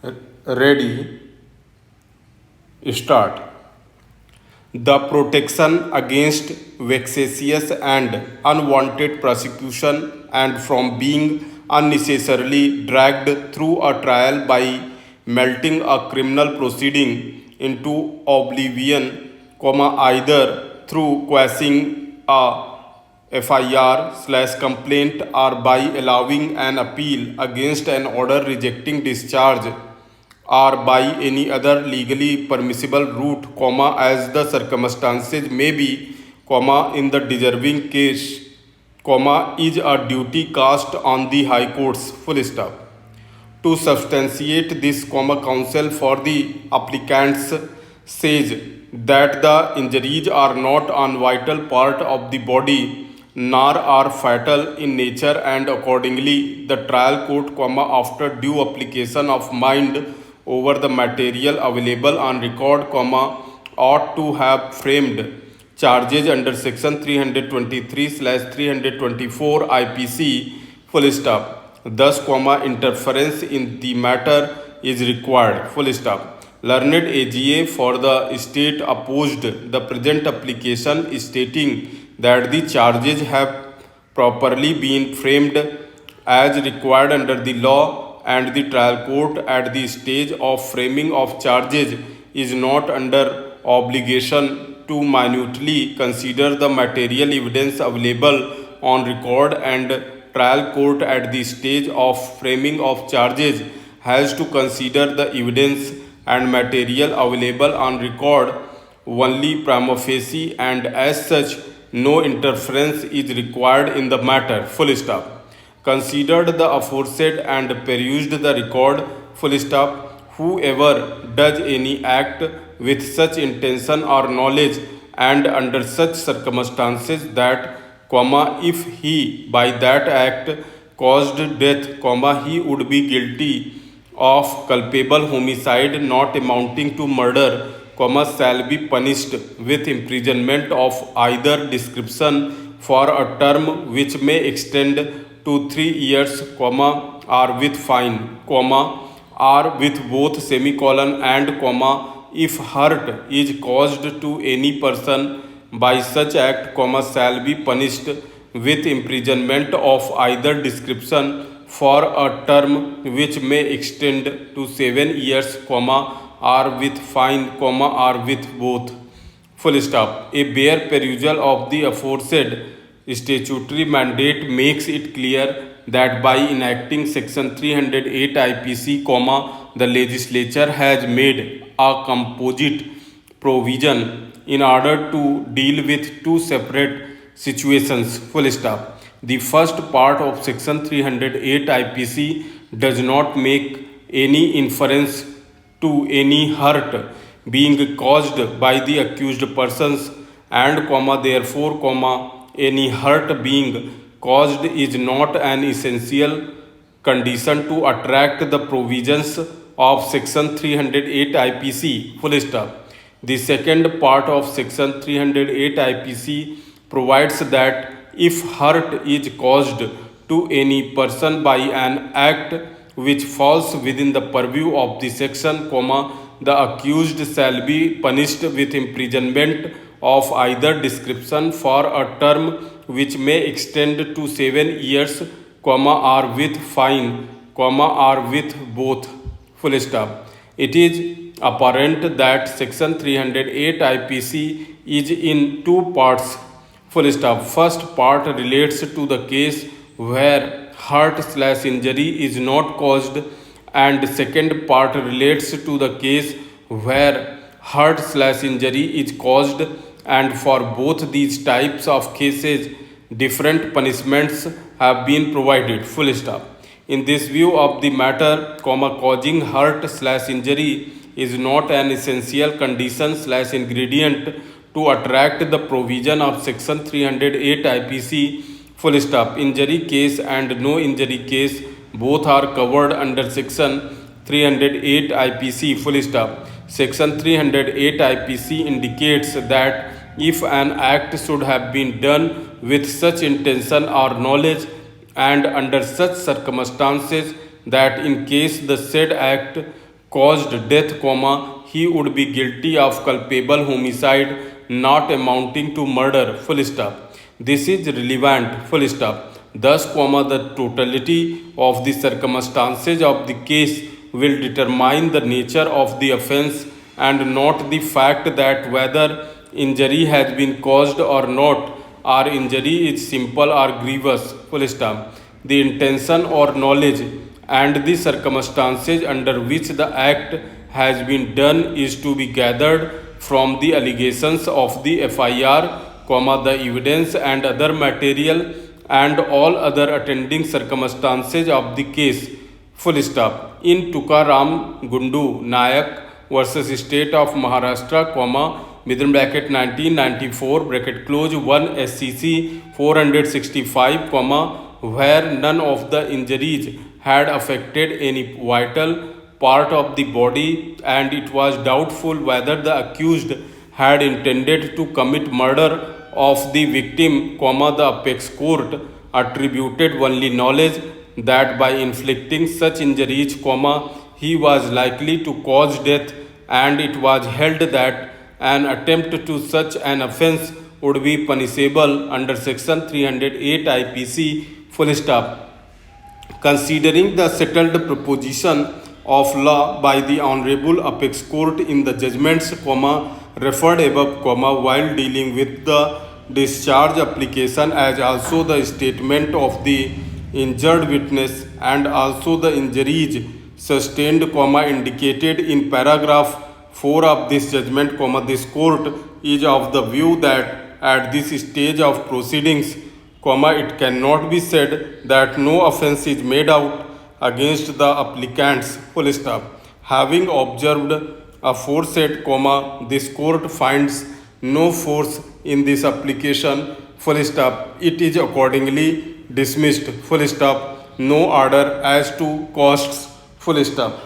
Ready, start. The protection against vexatious and unwanted prosecution and from being unnecessarily dragged through a trial by melting a criminal proceeding into oblivion, either through quashing a FIR/complaint or by allowing an appeal against an order rejecting discharge or by any other legally permissible route, as the circumstances may be, in the deserving case, is a duty cast on the High Courts, full stop. To substantiate this, counsel for the applicants says that the injuries are not a vital part of the body nor are fatal in nature, and accordingly the trial court, after due application of mind over the material available on record, ought to have framed charges under section 323/324 IPC, full stop. Thus, interference in the matter is required, full stop. Learned AGA for the state opposed the present application, stating that the charges have properly been framed as required under the law, and the trial court at the stage of framing of charges is not under obligation to minutely consider the material evidence available on record, and trial court at the stage of framing of charges has to consider the evidence and material available on record only prima facie, and as such no interference is required in the matter, full stop. Considered the aforesaid and perused the record, full stop, whoever does any act with such intention or knowledge and under such circumstances that, if he by that act caused death, he would be guilty of culpable homicide not amounting to murder, shall be punished with imprisonment of either description for a term which may extend to 3 years, or with fine, or with both semicolon and if hurt is caused to any person by such act, shall be punished with imprisonment of either description for a term which may extend to 7 years, or with fine, or with both, full stop. A bare perusal of the aforesaid statutory mandate makes it clear that by enacting section 308 IPC, the legislature has made a composite provision in order to deal with two separate situations, full stop. The first part of section 308 IPC does not make any inference to any hurt being caused by the accused persons, and therefore, any hurt being caused is not an essential condition to attract the provisions of section 308 IPC, full stop. The second part of section 308 IPC provides that if hurt is caused to any person by an act which falls within the purview of the section, the accused shall be punished with imprisonment of either description for a term which may extend to 7 years, or with fine, or with both, full stop. It is apparent that section 308 IPC is in two parts, full stop. First part relates to the case where hurt/injury is not caused, and second part relates to the case where hurt/injury is caused, and for both these types of cases different punishments have been provided, full stop. In this view of the matter, causing hurt/injury is not an essential condition/ingredient to attract the provision of section 308 IPC, full stop. Injury case and no injury case both are covered under section 308 IPC, full stop. Section 308 IPC indicates that if an act should have been done with such intention or knowledge and under such circumstances that in case the said act caused death, comma, he would be guilty of culpable homicide not amounting to murder, full stop. This is relevant, full stop. Thus, comma, the totality of the circumstances of the case will determine the nature of the offense and not the fact that whether injury has been caused or not, or injury is simple or grievous, full stop. The intention or knowledge and the circumstances under which the act has been done is to be gathered from the allegations of the FIR, comma, the evidence and other material and all other attending circumstances of the case, full stop. In Tukaram Gundu Nayak versus State of Maharashtra, comma, within bracket 1994 bracket close 1 SCC 465, comma, where none of the injuries had affected any vital part of the body and it was doubtful whether the accused had intended to commit murder of the victim, comma, the apex court attributed only knowledge that by inflicting such injuries, comma, he was likely to cause death, and it was held that an attempt to such an offense would be punishable under section 308 IPC, full stop. Considering the settled proposition of law by the Honorable Apex Court in the judgments, comma, referred above, comma, while dealing with the discharge application as also the statement of the injured witness and also the injuries sustained, comma, indicated in paragraph 4 of this judgment, comma, this court is of the view that at this stage of proceedings, comma, it cannot be said that no offense is made out against the applicants, full stop. Having observed aforesaid, comma, this court finds no force in this application, full stop. It is accordingly dismissed, full stop. No order as to costs, full stop.